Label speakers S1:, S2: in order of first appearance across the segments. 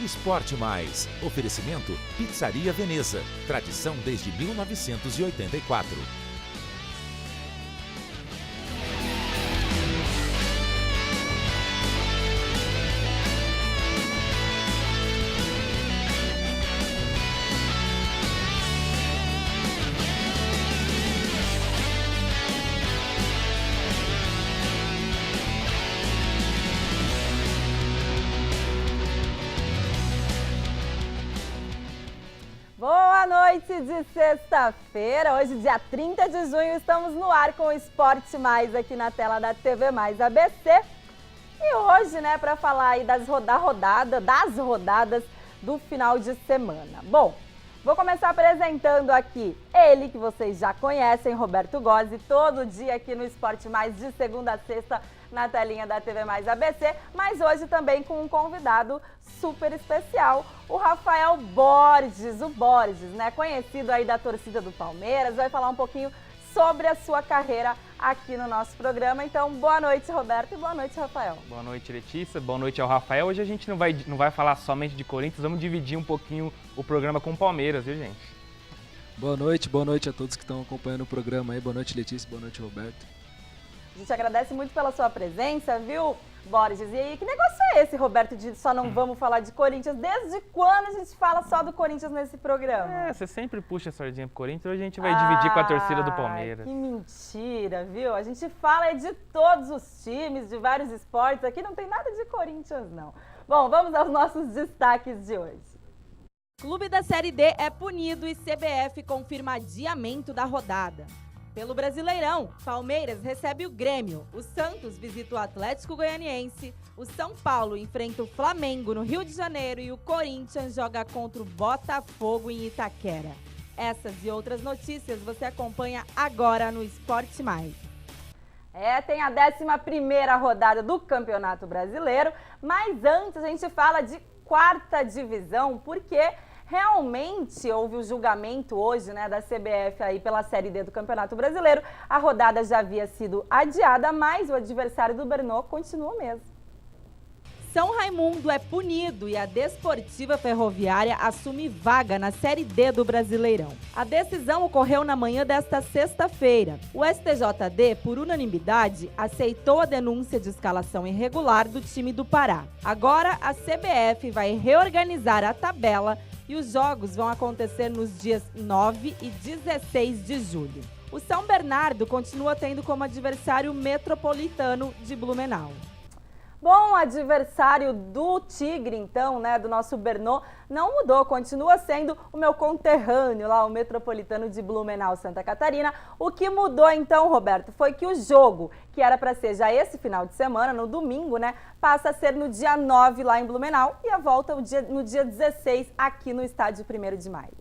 S1: Esporte Mais. Oferecimento Pizzaria Veneza. Tradição desde 1984.
S2: Boa noite de sexta-feira, hoje dia 30 de junho, estamos no ar com o Esporte Mais aqui na tela da TV Mais ABC. E hoje, né, para falar aí das rodadas do final de semana. Bom, vou começar apresentando aqui ele que vocês já conhecem, Roberto Gozzi, todo dia aqui no Esporte Mais, de segunda a sexta, na telinha da TV Mais ABC, mas hoje também com um convidado super especial, o Rafael Borges, o Borges, né, conhecido aí da torcida do Palmeiras, vai falar um pouquinho sobre a sua carreira aqui no nosso programa. Então, boa noite, Roberto, e boa noite, Rafael.
S3: Boa noite, Letícia, boa noite ao Rafael. Hoje a gente não vai falar somente de Corinthians, vamos dividir um pouquinho o programa com o Palmeiras, viu, gente?
S4: Boa noite a todos que estão acompanhando o programa aí. Boa noite, Letícia, boa noite, Roberto.
S2: A gente agradece muito pela sua presença, viu, Borges? E aí, que negócio é esse, Roberto, de só não vamos falar de Corinthians? Desde quando a gente fala só do Corinthians nesse programa?
S3: Você sempre puxa a sardinha pro Corinthians, hoje a gente vai dividir com a torcida do Palmeiras.
S2: Que mentira, viu? A gente fala de todos os times, de vários esportes, aqui não tem nada de Corinthians, não. Bom, vamos aos nossos destaques de hoje.
S5: Clube da Série D é punido e CBF confirma adiamento da rodada. Pelo Brasileirão, Palmeiras recebe o Grêmio, o Santos visita o Atlético Goianiense, o São Paulo enfrenta o Flamengo no Rio de Janeiro e o Corinthians joga contra o Botafogo em Itaquera. Essas e outras notícias você acompanha agora no Esporte Mais.
S2: Tem a 11ª rodada do Campeonato Brasileiro, mas antes a gente fala de quarta divisão, porque realmente houve o julgamento hoje, né, da CBF aí pela Série D do Campeonato Brasileiro. A rodada já havia sido adiada, mas o adversário do Brno continua mesmo.
S5: São Raimundo é punido e a Desportiva Ferroviária assume vaga na Série D do Brasileirão. A decisão ocorreu na manhã desta sexta-feira. O STJD, por unanimidade, aceitou a denúncia de escalação irregular do time do Pará. Agora, a CBF vai reorganizar a tabela e os jogos vão acontecer nos dias 9 e 16 de julho. O São Bernardo continua tendo como adversário o Metropolitano de Blumenau.
S2: Bom, o adversário do Tigre, então, né, do nosso Brno, não mudou, continua sendo o meu conterrâneo lá, o Metropolitano de Blumenau, Santa Catarina. O que mudou, então, Roberto, foi que o jogo, que era para ser já esse final de semana, no domingo, né, passa a ser no dia 9 lá em Blumenau e a volta no dia 16 aqui no estádio 1º de Maio.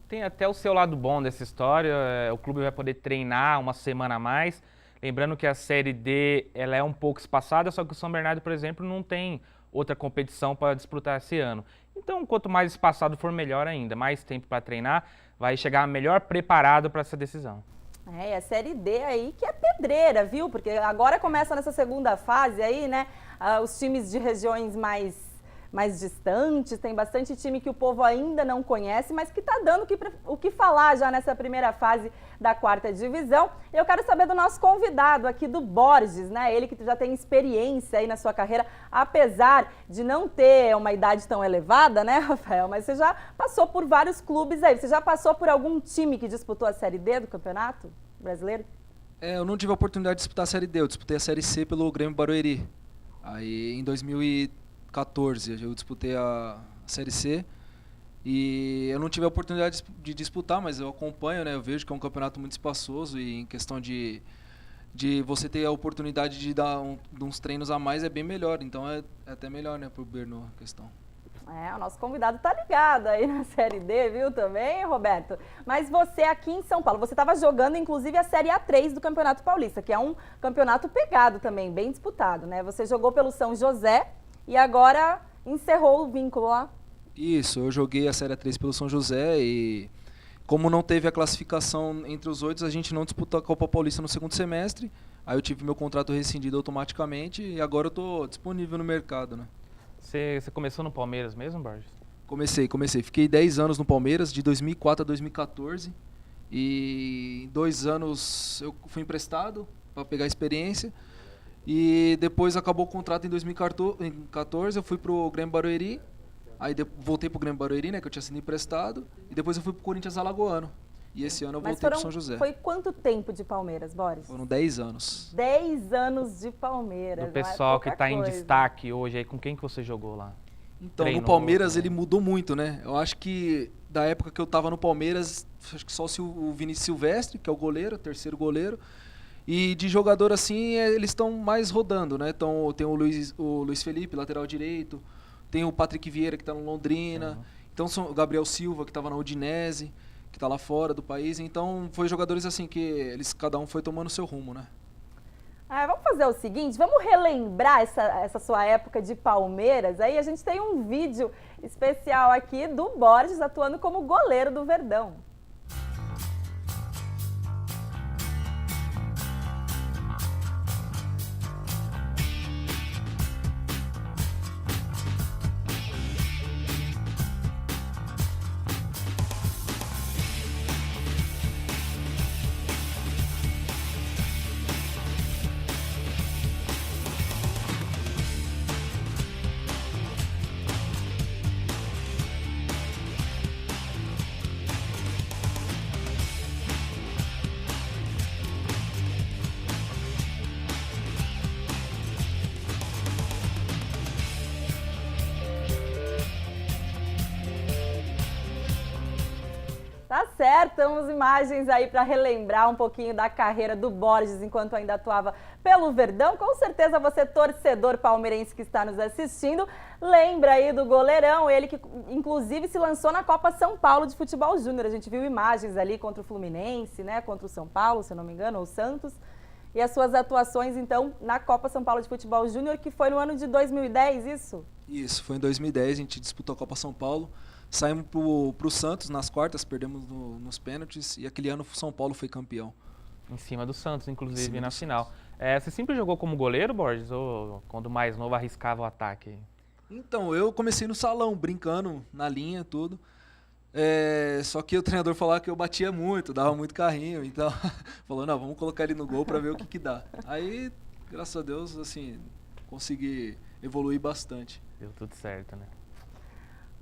S3: Tem até o seu lado bom dessa história, o clube vai poder treinar uma semana a mais. Lembrando que a Série D ela é um pouco espaçada, só que o São Bernardo, por exemplo, não tem outra competição para disputar esse ano. Então, quanto mais espaçado for, melhor ainda. Mais tempo para treinar, vai chegar melhor preparado para essa decisão.
S2: E a Série D aí que é pedreira, viu? Porque agora começa nessa segunda fase aí, né? Os times de regiões mais distantes, tem bastante time que o povo ainda não conhece, mas que está dando o que falar já nessa primeira fase da quarta divisão. Eu quero saber do nosso convidado aqui, do Borges, né? Ele que já tem experiência aí na sua carreira, apesar de não ter uma idade tão elevada, né, Rafael? Mas você já passou por vários clubes aí. Você já passou por algum time que disputou a Série D do Campeonato Brasileiro?
S4: Eu não tive a oportunidade de disputar a Série D, eu disputei a Série C pelo Grêmio Barueri. Aí em 2014 eu disputei a Série C e eu não tive a oportunidade de disputar, mas eu acompanho, né? Eu vejo que é um campeonato muito espaçoso e em questão de você ter a oportunidade de dar uns treinos a mais é bem melhor, então é até melhor, né, pro Brno a questão.
S2: O nosso convidado tá ligado aí na Série D, viu, também, Roberto? Mas você aqui em São Paulo, você estava jogando inclusive a Série A3 do Campeonato Paulista, que é um campeonato pegado também, bem disputado, né? Você jogou pelo São José e agora encerrou o vínculo lá.
S4: Isso, eu joguei a Série A3 pelo São José e como não teve a classificação entre os 8, a gente não disputou a Copa Paulista no segundo semestre. Aí eu tive meu contrato rescindido automaticamente e agora eu estou disponível no mercado, né?
S3: Você começou no Palmeiras mesmo, Borges?
S4: Comecei. Fiquei 10 anos no Palmeiras, de 2004 a 2014. E em 2 anos eu fui emprestado para pegar experiência. E depois acabou o contrato em 2014, eu fui pro Grêmio Barueri. Aí voltei pro Grêmio Barueri, né, que eu tinha sido emprestado. E depois eu fui pro Corinthians Alagoano. E esse ano eu voltei pro São José.
S2: Foi quanto tempo de Palmeiras, Boris?
S4: Foram 10 anos.
S2: 10 anos de Palmeiras.
S3: Do pessoal que está em destaque hoje, aí, com quem que você jogou lá?
S4: Então,
S3: Treinou,
S4: no Palmeiras
S3: né?
S4: ele mudou muito, né? Eu acho que da época que eu tava no Palmeiras, acho que só o Vinícius Silvestre, que é o goleiro, o terceiro goleiro. E de jogador assim, eles estão mais rodando, né? Então tem o Luiz Felipe, lateral direito. Tem o Patrick Vieira, que está no Londrina. Então o Gabriel Silva, que estava na Udinese, que está lá fora do país. Então foi jogadores assim que cada um foi tomando seu rumo, né?
S2: Vamos fazer o seguinte, vamos relembrar essa sua época de Palmeiras. Aí a gente tem um vídeo especial aqui do Borges atuando como goleiro do Verdão. Tá certo, temos imagens aí para relembrar um pouquinho da carreira do Borges enquanto ainda atuava pelo Verdão. Com certeza você, torcedor palmeirense que está nos assistindo, lembra aí do goleirão, ele que inclusive se lançou na Copa São Paulo de Futebol Júnior. A gente viu imagens ali contra o Fluminense, né, contra o São Paulo, se eu não me engano, ou o Santos. E as suas atuações, então, na Copa São Paulo de Futebol Júnior, que foi no ano de 2010, isso?
S4: Isso, foi em 2010, a gente disputou a Copa São Paulo. Saímos pro Santos nas quartas, perdemos nos pênaltis e aquele ano o São Paulo foi campeão.
S3: Em cima do Santos, inclusive, na
S4: do
S3: final. Você sempre jogou como goleiro, Borges? Ou quando mais novo arriscava o ataque?
S4: Então, eu comecei no salão, brincando na linha, tudo. Só que o treinador falava que eu batia muito, dava muito carrinho. Então, falou, não, vamos colocar ele no gol para ver o que dá. Aí, graças a Deus, assim, consegui evoluir bastante.
S3: Deu tudo certo, né?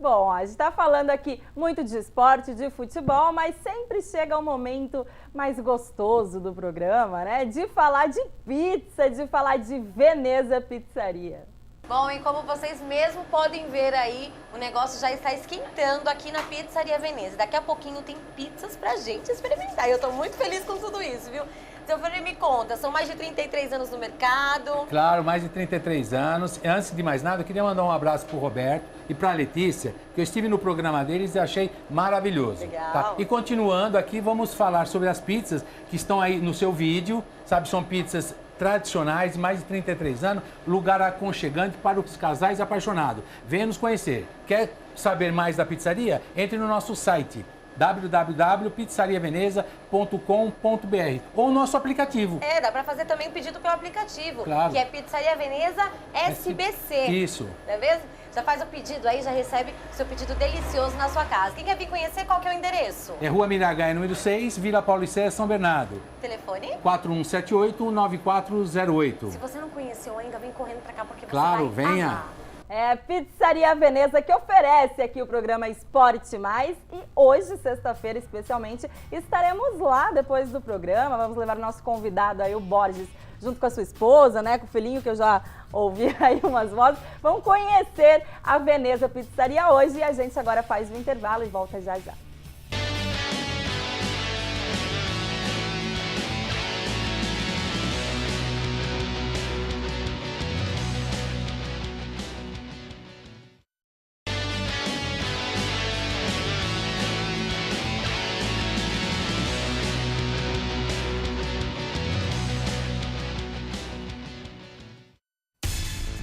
S2: Bom, a gente está falando aqui muito de esporte, de futebol, mas sempre chega um momento mais gostoso do programa, né? De falar de pizza, de falar de Veneza Pizzaria.
S6: Bom, e como vocês mesmo podem ver aí, o negócio já está esquentando aqui na Pizzaria Veneza. Daqui a pouquinho tem pizzas pra gente experimentar. Eu tô muito feliz com tudo isso, viu? Seu Ferreira, me conta, são mais de 33 anos no mercado.
S7: Claro, mais de 33 anos. Antes de mais nada, eu queria mandar um abraço pro Roberto e pra Letícia, que eu estive no programa deles e achei maravilhoso.
S6: Legal.
S7: Tá? E continuando aqui, vamos falar sobre as pizzas que estão aí no seu vídeo, sabe? São pizzas tradicionais, mais de 33 anos, lugar aconchegante para os casais apaixonados. Venha nos conhecer. Quer saber mais da pizzaria? Entre no nosso site www.pizzariaveneza.com.br ou nosso aplicativo.
S6: Dá pra fazer também pedido pelo aplicativo,
S7: Claro.
S6: que é Pizzaria Veneza SBC.
S7: Isso.
S6: Tá vendo? Já faz o pedido aí, já recebe o seu pedido delicioso na sua casa. Quem quer vir conhecer, qual que é o endereço?
S7: É Rua Miragaia, número 6, Vila Paulicéia, São Bernardo.
S6: Telefone?
S7: 4178-9408.
S6: Se você não conheceu ainda, vem correndo pra cá porque
S7: Claro,
S6: você vai
S7: venha.
S6: amar.
S2: Pizzaria Veneza, que oferece aqui o programa Esporte Mais. E hoje, sexta-feira, especialmente, estaremos lá depois do programa. Vamos levar o nosso convidado aí, o Borges, junto com a sua esposa, né? Com o filhinho, que eu já ouvi aí umas vozes. Vamos conhecer a Veneza Pizzaria hoje. E a gente agora faz o intervalo e volta já já.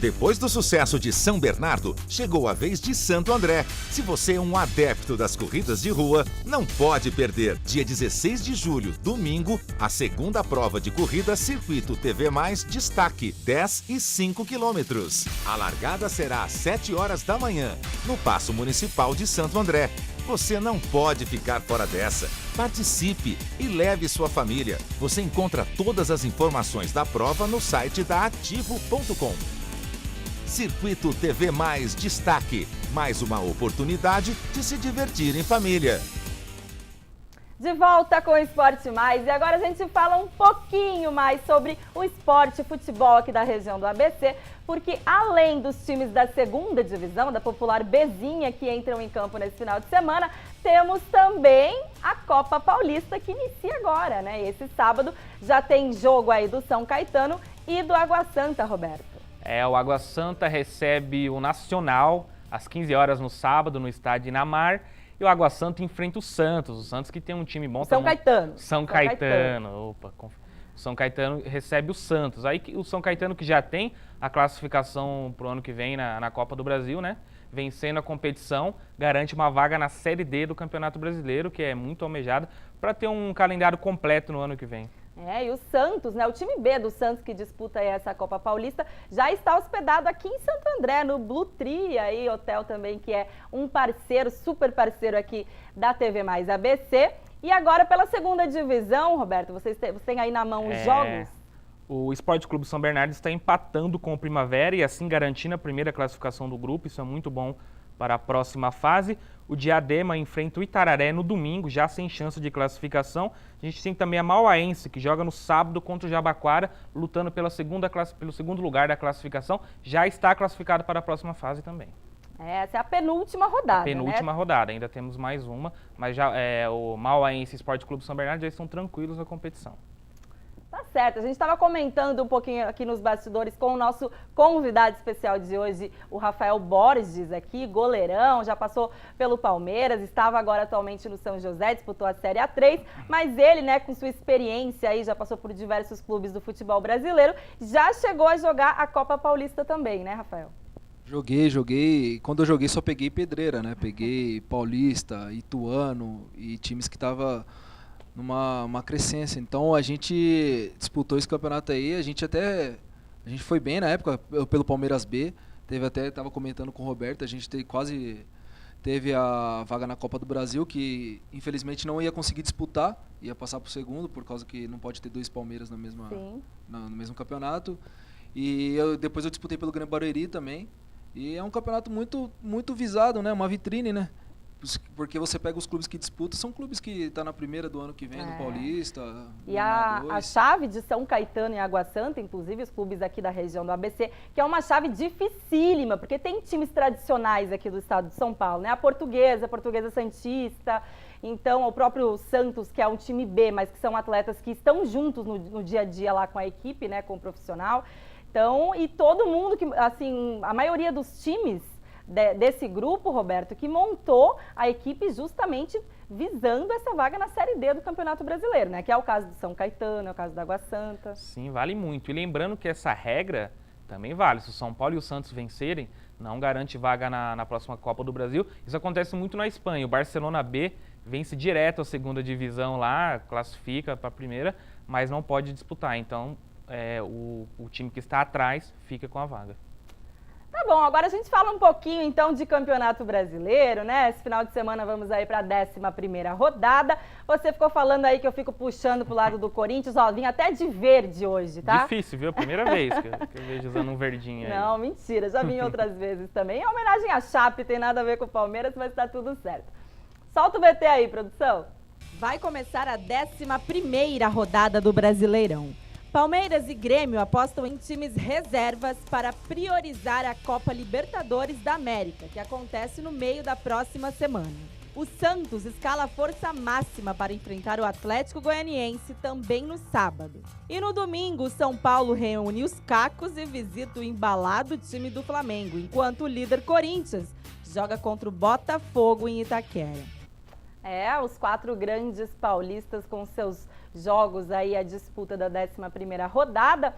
S1: Depois do sucesso de São Bernardo, chegou a vez de Santo André. Se você é um adepto das corridas de rua, não pode perder. Dia 16 de julho, domingo, a segunda prova de corrida Circuito TV+, Destaque, 10 e 5 quilômetros. A largada será às 7 horas da manhã, no Paço Municipal de Santo André. Você não pode ficar fora dessa. Participe e leve sua família. Você encontra todas as informações da prova no site da Ativo.com. Circuito TV+, Destaque. Mais uma oportunidade de se divertir em família.
S2: De volta com o Esporte Mais, e agora a gente fala um pouquinho mais sobre o esporte futebol aqui da região do ABC, porque além dos times da segunda divisão, da popular Bezinha, que entram em campo nesse final de semana, temos também a Copa Paulista, que inicia agora, né? E esse sábado já tem jogo aí do São Caetano e do Água Santa, Roberto.
S3: O Água Santa recebe o Nacional às 15 horas no sábado, no estádio Inamar. E o Água Santa enfrenta o Santos que tem um time bom.
S2: São Caetano.
S3: São Caetano. Opa, o São Caetano recebe o Santos. Aí o São Caetano, que já tem a classificação para o ano que vem na Copa do Brasil, né? Vencendo a competição, garante uma vaga na Série D do Campeonato Brasileiro, que é muito almejada, para ter um calendário completo no ano que vem.
S2: E o Santos, né? O time B do Santos, que disputa aí essa Copa Paulista, já está hospedado aqui em Santo André, no Blue Tree, aí, hotel também, que é um parceiro, super parceiro aqui da TV Mais ABC. E agora, pela segunda divisão, Roberto, você tem aí na mão os jogos?
S3: O Esporte Clube São Bernardo está empatando com o Primavera e assim garantindo a primeira classificação do grupo. Isso é muito bom para a próxima fase. O Diadema enfrenta o Itararé no domingo, já sem chance de classificação. A gente tem também a Mauaense, que joga no sábado contra o Jabaquara, lutando pelo segundo lugar da classificação. Já está classificado para a próxima fase também.
S2: Essa é a penúltima rodada,
S3: penúltima
S2: né?
S3: rodada, ainda temos mais uma, mas já o Mauaense e Esporte Clube São Bernardo já estão tranquilos na competição.
S2: Tá certo, a gente estava comentando um pouquinho aqui nos bastidores com o nosso convidado especial de hoje, o Rafael Borges aqui, goleirão, já passou pelo Palmeiras, estava agora atualmente no São José, disputou a Série A3, mas ele, né, com sua experiência aí, já passou por diversos clubes do futebol brasileiro, já chegou a jogar a Copa Paulista também, né, Rafael?
S4: Joguei. Quando eu joguei só peguei pedreira, né? Peguei Paulista, Ituano e times que tava numa crescência. Então a gente disputou esse campeonato aí, a gente foi bem na época pelo Palmeiras B. Tava comentando com o Roberto, a gente quase teve a vaga na Copa do Brasil, que infelizmente não ia conseguir disputar, ia passar pro segundo, por causa que não pode ter dois Palmeiras no mesmo campeonato. E depois eu disputei pelo Grêmio Barueri também. E é um campeonato muito, muito visado, né? Uma vitrine, né? Porque você pega os clubes que disputam, são clubes que estão na primeira do ano que vem, no Paulista.
S2: E a chave de São Caetano e Água Santa, inclusive os clubes aqui da região do ABC, que é uma chave dificílima, porque tem times tradicionais aqui do estado de São Paulo, né? A Portuguesa Santista, então o próprio Santos, que é um time B, mas que são atletas que estão juntos no dia a dia lá com a equipe, né? Com o profissional. Então, e todo mundo, assim, a maioria dos times desse grupo, Roberto, que montou a equipe justamente visando essa vaga na Série D do Campeonato Brasileiro, né? Que é o caso do São Caetano, é o caso da Água Santa.
S3: Sim, vale muito. E lembrando que essa regra também vale. Se o São Paulo e o Santos vencerem, não garante vaga na próxima Copa do Brasil. Isso acontece muito na Espanha. O Barcelona B vence direto a segunda divisão lá, classifica para a primeira, mas não pode disputar. Então, o time que está atrás fica com a vaga.
S2: Tá bom, agora a gente fala um pouquinho então de Campeonato Brasileiro, né? Esse final de semana vamos aí para a 11ª rodada. Você ficou falando aí que eu fico puxando pro lado do Corinthians, ó, vim até de verde hoje, tá?
S3: Difícil, viu? Primeira vez que eu vejo usando um verdinho aí.
S2: Não, mentira, já vim outras vezes também. É homenagem à Chape, tem nada a ver com o Palmeiras, mas tá tudo certo. Solta o VT aí, produção.
S5: Vai começar a 11ª rodada do Brasileirão. Palmeiras e Grêmio apostam em times reservas para priorizar a Copa Libertadores da América, que acontece no meio da próxima semana. O Santos escala a força máxima para enfrentar o Atlético Goianiense também no sábado. E no domingo, o São Paulo reúne os cacos e visita o embalado time do Flamengo, enquanto o líder Corinthians joga contra o Botafogo em Itaquera.
S2: Os 4 grandes paulistas com seus jogos aí, a disputa da 11ª rodada.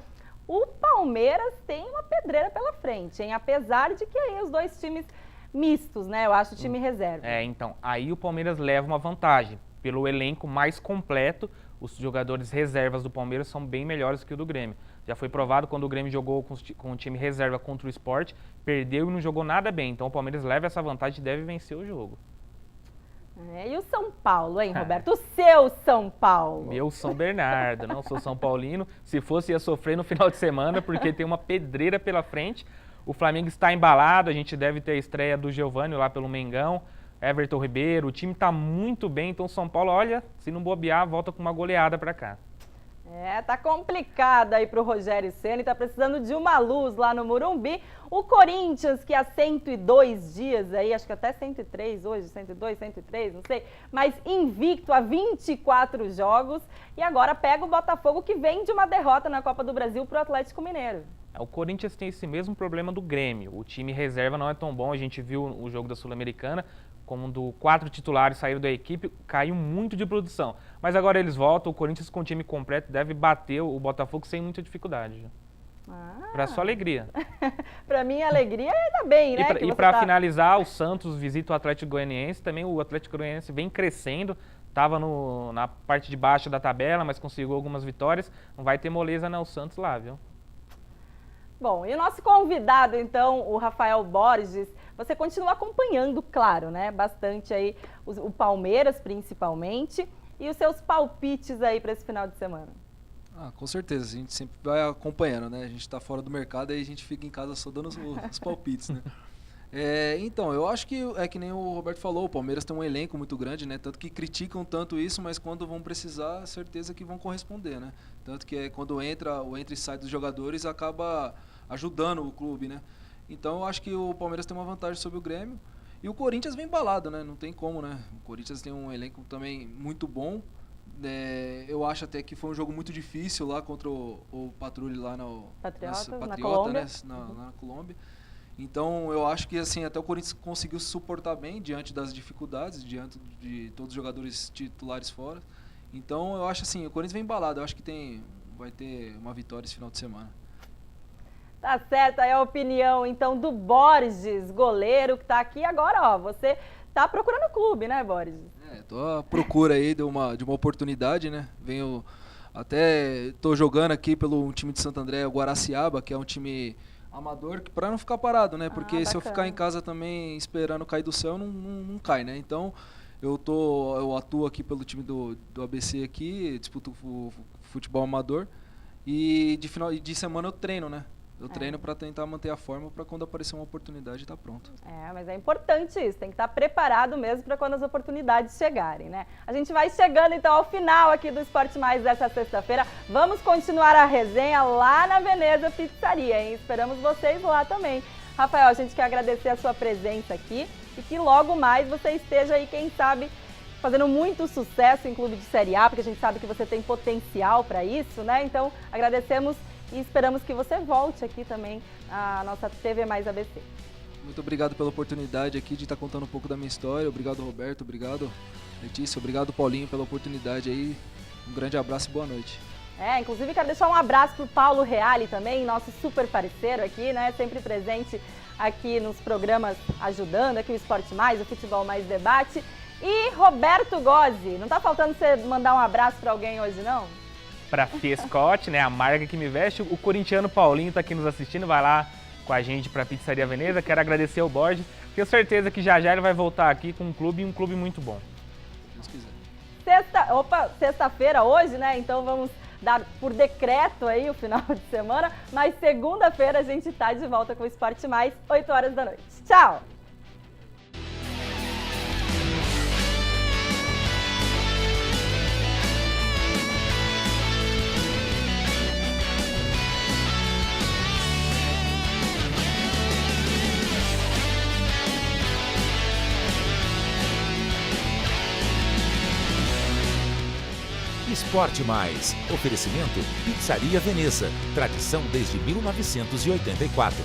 S2: o Palmeiras tem uma pedreira pela frente, hein? Apesar de que aí os dois times mistos, né? Eu acho o time reserva.
S3: Então, aí o Palmeiras leva uma vantagem. Pelo elenco mais completo, os jogadores reservas do Palmeiras são bem melhores que o do Grêmio. Já foi provado quando o Grêmio jogou com o time reserva contra o Sport, perdeu e não jogou nada bem. Então o Palmeiras leva essa vantagem e deve vencer o jogo.
S2: E o São Paulo, hein, Roberto? O seu São Paulo.
S3: Meu São Bernardo, não sou São Paulino. Se fosse, ia sofrer no final de semana, porque tem uma pedreira pela frente. O Flamengo está embalado, a gente deve ter a estreia do Giovani lá pelo Mengão, Everton Ribeiro, o time está muito bem, então o São Paulo, olha, se não bobear, volta com uma goleada para cá.
S2: Tá complicado aí pro Rogério Ceni, tá precisando de uma luz lá no Morumbi. O Corinthians, que há 102 dias aí, acho que até 103 hoje, 102, 103, não sei, mas invicto a 24 jogos e agora pega o Botafogo, que vem de uma derrota na Copa do Brasil pro Atlético Mineiro.
S3: O Corinthians tem esse mesmo problema do Grêmio, o time reserva não é tão bom, a gente viu o jogo da Sul-Americana, quando 4 titulares saíram da equipe, caiu muito de produção. Mas agora eles voltam, o Corinthians com o time completo deve bater o Botafogo sem muita dificuldade. Para sua alegria.
S2: Para minha alegria, ainda bem, né?
S3: E para finalizar, o Santos visita o Atlético Goianiense, também o Atlético Goianiense vem crescendo, estava na parte de baixo da tabela, mas conseguiu algumas vitórias, não vai ter moleza não, o Santos lá, viu?
S2: Bom, e o nosso convidado, então, o Rafael Borges, você continua acompanhando, claro, né? Bastante aí o Palmeiras, principalmente, e os seus palpites aí para esse final de semana.
S4: Com certeza, a gente sempre vai acompanhando, né? A gente está fora do mercado e a gente fica em casa só dando os palpites, né? Então, eu acho que é que nem o Roberto falou, o Palmeiras tem um elenco muito grande, né? Tanto que criticam tanto isso, mas quando vão precisar, certeza que vão corresponder, né? Tanto que quando entra e sai dos jogadores, acaba ajudando o clube, né? Então eu acho que o Palmeiras tem uma vantagem sobre o Grêmio. E o Corinthians vem embalado, né? Não tem como, né? O Corinthians tem um elenco também muito bom. Eu acho até que foi um jogo muito difícil lá contra o Patrulha lá
S2: Patriota,
S4: na
S2: Colômbia.
S4: Né? Na Colômbia. Então eu acho que assim, até o Corinthians conseguiu se suportar bem diante das dificuldades, diante de todos os jogadores titulares fora. Então eu acho assim, o Corinthians vem embalado. Eu acho que vai ter uma vitória esse final de semana.
S2: Tá certo, aí a opinião, então, do Borges, goleiro, que tá aqui agora, ó. Você tá procurando clube, né, Borges?
S4: Tô à procura aí de uma oportunidade, né? Tô jogando aqui pelo time de Santo André, o Guaraciaba, que é um time amador, para não ficar parado, né? Porque se eu ficar em casa também esperando cair do céu, não cai, né? Então, eu atuo aqui pelo time do ABC aqui, disputo futebol amador e de semana eu treino, né? Eu treino para tentar manter a forma para quando aparecer uma oportunidade estar pronto.
S2: Mas é importante isso, tem que estar preparado mesmo para quando as oportunidades chegarem, né? A gente vai chegando então ao final aqui do Esporte Mais dessa sexta-feira. Vamos continuar a resenha lá na Veneza Pizzaria, hein? Esperamos vocês lá também. Rafael, a gente quer agradecer a sua presença aqui e que logo mais você esteja aí, quem sabe, fazendo muito sucesso em clube de Série A, porque a gente sabe que você tem potencial para isso, né? Então, agradecemos e esperamos que você volte aqui também à nossa TV Mais ABC.
S4: Muito obrigado pela oportunidade aqui de estar contando um pouco da minha história. Obrigado, Roberto. Obrigado, Letícia. Obrigado, Paulinho, pela oportunidade aí. Um grande abraço e boa noite.
S2: Inclusive quero deixar um abraço pro Paulo Reale também, nosso super parceiro aqui, né? Sempre presente aqui nos programas, ajudando aqui o Esporte Mais, o Futebol Mais Debate. E Roberto Gozzi, não tá faltando você mandar um abraço para alguém hoje, não?
S3: Para Fiescote, né, a marca que me veste, o corintiano Paulinho está aqui nos assistindo, vai lá com a gente para a Pizzaria Veneza. Quero agradecer ao Borges, tenho certeza que já ele vai voltar aqui com um clube muito bom.
S4: Se Deus quiser.
S2: Sexta-feira hoje, né? Então vamos dar por decreto aí o final de semana, mas segunda-feira a gente tá de volta com o Esporte Mais, 8 horas da noite. Tchau!
S1: Esporte Mais. Oferecimento Pizzaria Veneza. Tradição desde 1984.